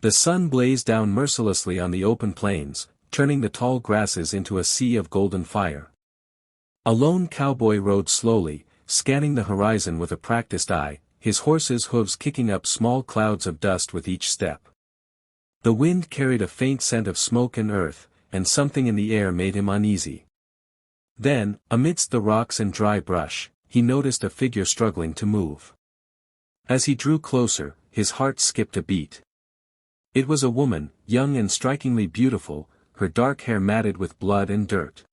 The sun blazed down mercilessly on the open plains, turning the tall grasses into a sea of golden fire. A lone cowboy rode slowly, scanning the horizon with a practiced eye, his horse's hooves kicking up small clouds of dust with each step. The wind carried a faint scent of smoke and earth, and something in the air made him uneasy. Then, amidst the rocks and dry brush, he noticed a figure struggling to move. As he drew closer, his heart skipped a beat. It was a woman, young and strikingly beautiful, her dark hair matted with blood and dirt.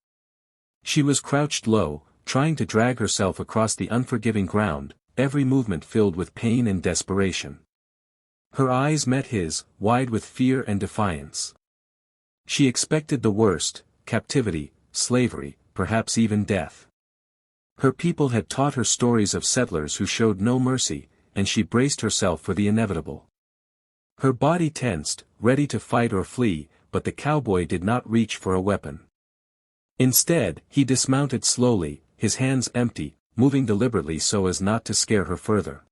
She was crouched low, trying to drag herself across the unforgiving ground, every movement filled with pain and desperation. Her eyes met his, wide with fear and defiance. She expected the worst: captivity, slavery, perhaps even death. Her people had taught her stories of settlers who showed no mercy, and she braced herself for the inevitable. Her body tensed, ready to fight or flee, but the cowboy did not reach for a weapon. Instead, he dismounted slowly, his hands empty, moving deliberately so as not to scare her further.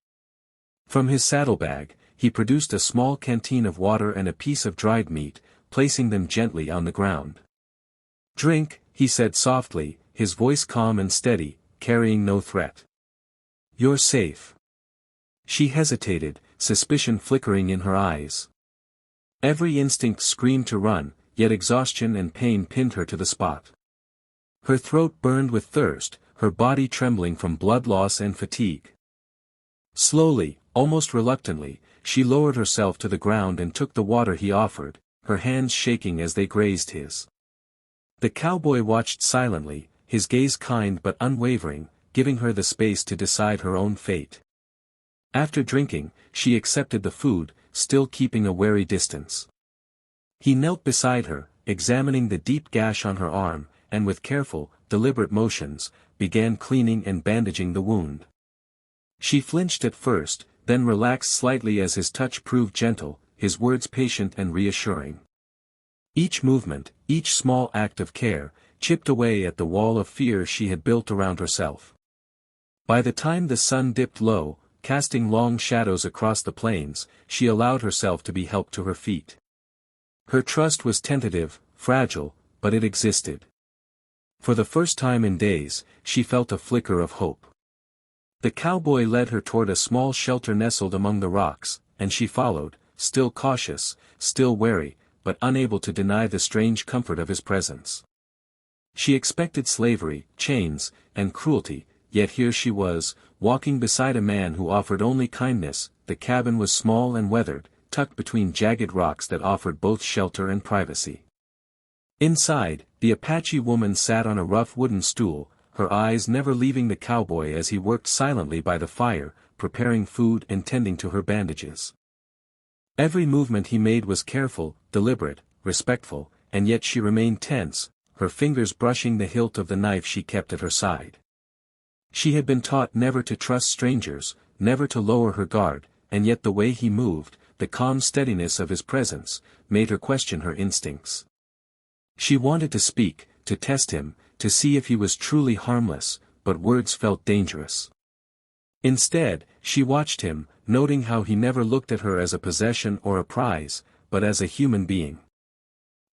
From his saddlebag, he produced a small canteen of water and a piece of dried meat, placing them gently on the ground. "Drink," he said softly, his voice calm and steady, carrying no threat. "You're safe." She hesitated, suspicion flickering in her eyes. Every instinct screamed to run, yet exhaustion and pain pinned her to the spot. Her throat burned with thirst, her body trembling from blood loss and fatigue. Slowly, almost reluctantly, she lowered herself to the ground and took the water he offered, her hands shaking as they grazed his. The cowboy watched silently, his gaze kind but unwavering, giving her the space to decide her own fate. After drinking, she accepted the food, still keeping a wary distance. He knelt beside her, examining the deep gash on her arm, and with careful, deliberate motions, began cleaning and bandaging the wound. She flinched at first, then relaxed slightly as his touch proved gentle, his words patient and reassuring. Each movement, each small act of care, chipped away at the wall of fear she had built around herself. By the time the sun dipped low, casting long shadows across the plains, she allowed herself to be helped to her feet. Her trust was tentative, fragile, but it existed. For the first time in days, she felt a flicker of hope. The cowboy led her toward a small shelter nestled among the rocks, and she followed, still cautious, still wary, but unable to deny the strange comfort of his presence. She expected slavery, chains, and cruelty, yet here she was, walking beside a man who offered only kindness. The cabin was small and weathered, tucked between jagged rocks that offered both shelter and privacy. Inside, the Apache woman sat on a rough wooden stool, her eyes never leaving the cowboy as he worked silently by the fire, preparing food and tending to her bandages. Every movement he made was careful, deliberate, respectful, and yet she remained tense, her fingers brushing the hilt of the knife she kept at her side. She had been taught never to trust strangers, never to lower her guard, and yet the way he moved, the calm steadiness of his presence, made her question her instincts. She wanted to speak, to test him, to see if he was truly harmless, but words felt dangerous. Instead, she watched him, noting how he never looked at her as a possession or a prize, but as a human being.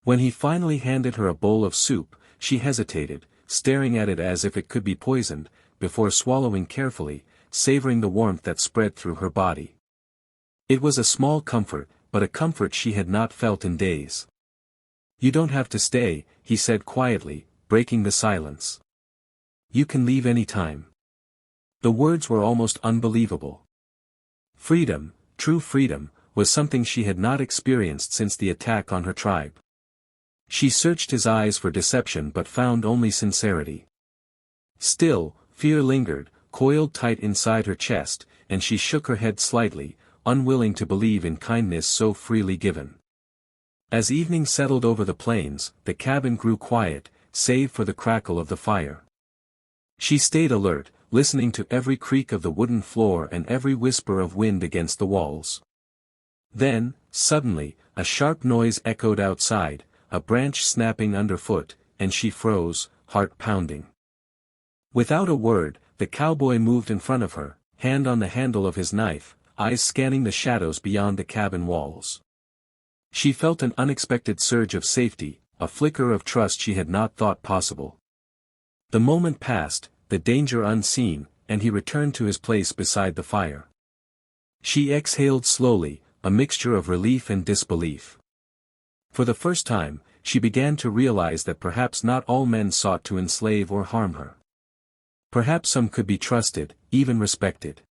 When he finally handed her a bowl of soup, she hesitated, staring at it as if it could be poisoned, before swallowing carefully, savoring the warmth that spread through her body. It was a small comfort, but a comfort she had not felt in days. "You don't have to stay," he said quietly, breaking the silence. "You can leave any time." The words were almost unbelievable. Freedom, true freedom, was something she had not experienced since the attack on her tribe. She searched his eyes for deception but found only sincerity. Still, fear lingered, coiled tight inside her chest, and she shook her head slightly, unwilling to believe in kindness so freely given. As evening settled over the plains, the cabin grew quiet, save for the crackle of the fire. She stayed alert, listening to every creak of the wooden floor and every whisper of wind against the walls. Then, suddenly, a sharp noise echoed outside, a branch snapping underfoot, and she froze, heart pounding. Without a word, the cowboy moved in front of her, hand on the handle of his knife, eyes scanning the shadows beyond the cabin walls. She felt an unexpected surge of safety, a flicker of trust she had not thought possible. The moment passed, the danger unseen, and he returned to his place beside the fire. She exhaled slowly, a mixture of relief and disbelief. For the first time, she began to realize that perhaps not all men sought to enslave or harm her. Perhaps some could be trusted, even respected.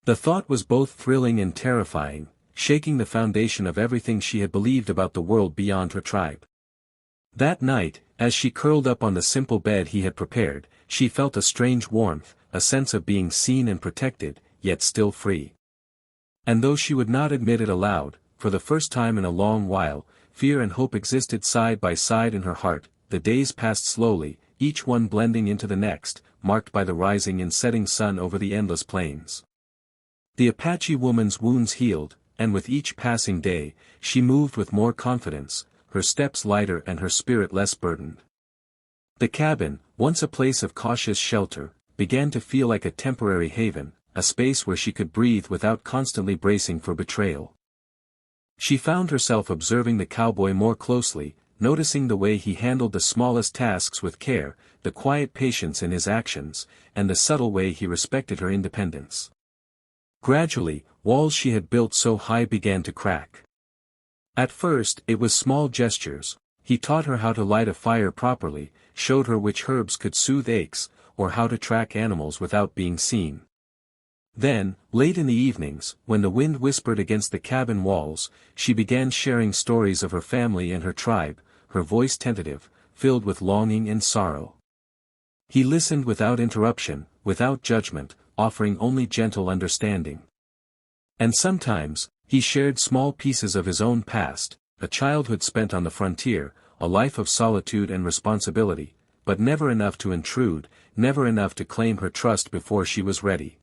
The thought was both thrilling and terrifying, shaking the foundation of everything she had believed about the world beyond her tribe. That night, as she curled up on the simple bed he had prepared, she felt a strange warmth, a sense of being seen and protected, yet still free. And though she would not admit it aloud, for the first time in a long while, fear and hope existed side by side in her heart. The days passed slowly, each one blending into the next, marked by the rising and setting sun over the endless plains. The Apache woman's wounds healed, and with each passing day, she moved with more confidence, her steps lighter and her spirit less burdened. The cabin, once a place of cautious shelter, began to feel like a temporary haven, a space where she could breathe without constantly bracing for betrayal. She found herself observing the cowboy more closely, noticing the way he handled the smallest tasks with care, the quiet patience in his actions, and the subtle way he respected her independence. Gradually, walls she had built so high began to crack. At first, it was small gestures. He taught her how to light a fire properly, showed her which herbs could soothe aches, or how to track animals without being seen. Then, late in the evenings, when the wind whispered against the cabin walls, she began sharing stories of her family and her tribe, her voice tentative, filled with longing and sorrow. He listened without interruption, without judgment, offering only gentle understanding. And sometimes, he shared small pieces of his own past, a childhood spent on the frontier, a life of solitude and responsibility, but never enough to intrude, never enough to claim her trust before she was ready.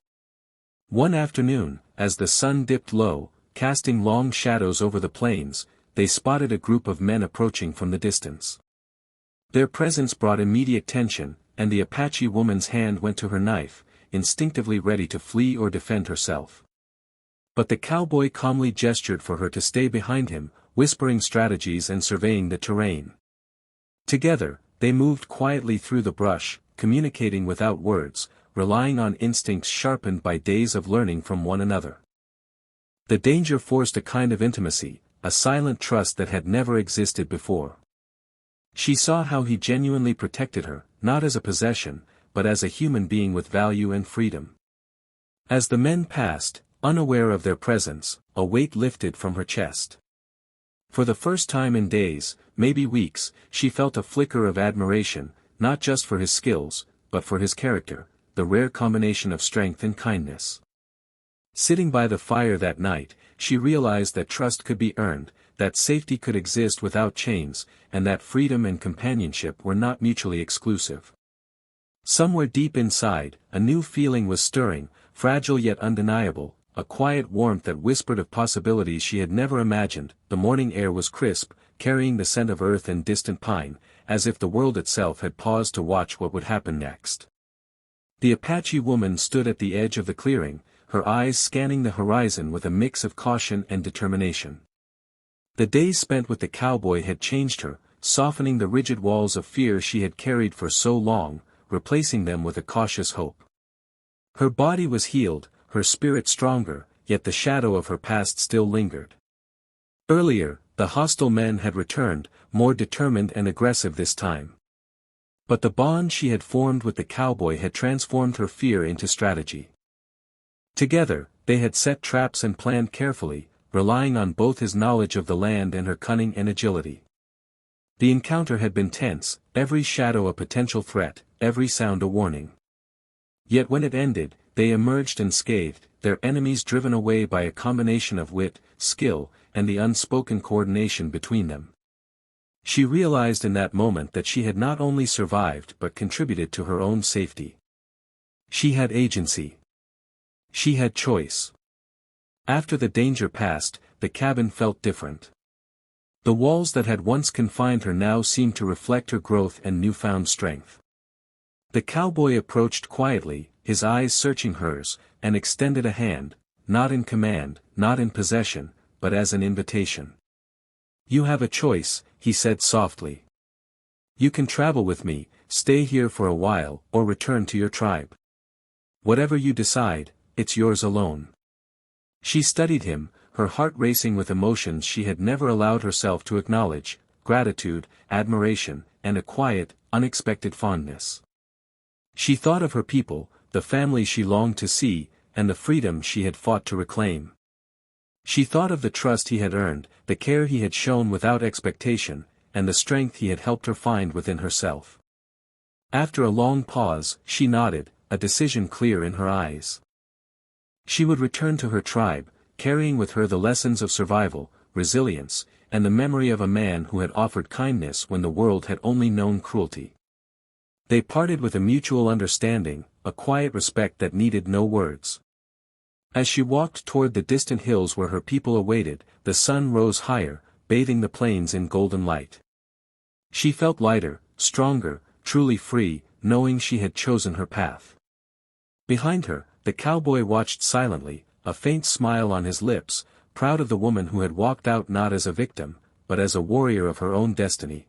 One afternoon, as the sun dipped low, casting long shadows over the plains, they spotted a group of men approaching from the distance. Their presence brought immediate tension, and the Apache woman's hand went to her knife, instinctively ready to flee or defend herself. But the cowboy calmly gestured for her to stay behind him, whispering strategies and surveying the terrain. Together, they moved quietly through the brush, communicating without words, relying on instincts sharpened by days of learning from one another. The danger forced a kind of intimacy, a silent trust that had never existed before. She saw how he genuinely protected her, not as a possession, but as a human being with value and freedom. As the men passed, unaware of their presence, a weight lifted from her chest. For the first time in days, maybe weeks, she felt a flicker of admiration, not just for his skills, but for his character, the rare combination of strength and kindness. Sitting by the fire that night, she realized that trust could be earned, that safety could exist without chains, and that freedom and companionship were not mutually exclusive. Somewhere deep inside, a new feeling was stirring, fragile yet undeniable, a quiet warmth that whispered of possibilities she had never imagined. The morning air was crisp, carrying the scent of earth and distant pine, as if the world itself had paused to watch what would happen next. The Apache woman stood at the edge of the clearing, her eyes scanning the horizon with a mix of caution and determination. The days spent with the cowboy had changed her, softening the rigid walls of fear she had carried for so long, replacing them with a cautious hope. Her body was healed, her spirit stronger, yet the shadow of her past still lingered. Earlier, the hostile men had returned, more determined and aggressive this time. But the bond she had formed with the cowboy had transformed her fear into strategy. Together, they had set traps and planned carefully, relying on both his knowledge of the land and her cunning and agility. The encounter had been tense, every shadow a potential threat, every sound a warning. Yet when it ended, they emerged unscathed, their enemies driven away by a combination of wit, skill, and the unspoken coordination between them. She realized in that moment that she had not only survived but contributed to her own safety. She had agency. She had choice. After the danger passed, the cabin felt different. The walls that had once confined her now seemed to reflect her growth and newfound strength. The cowboy approached quietly, his eyes searching hers, and extended a hand, not in command, not in possession, but as an invitation. You have a choice, he said softly. You can travel with me, stay here for a while, or return to your tribe. Whatever you decide, it's yours alone. She studied him, her heart racing with emotions she had never allowed herself to acknowledge: gratitude, admiration, and a quiet, unexpected fondness. She thought of her people, the family she longed to see, and the freedom she had fought to reclaim. She thought of the trust he had earned, the care he had shown without expectation, and the strength he had helped her find within herself. After a long pause, she nodded, a decision clear in her eyes. She would return to her tribe, carrying with her the lessons of survival, resilience, and the memory of a man who had offered kindness when the world had only known cruelty. They parted with a mutual understanding, a quiet respect that needed no words. As she walked toward the distant hills where her people awaited, the sun rose higher, bathing the plains in golden light. She felt lighter, stronger, truly free, knowing she had chosen her path. Behind her, the cowboy watched silently, a faint smile on his lips, proud of the woman who had walked out not as a victim, but as a warrior of her own destiny.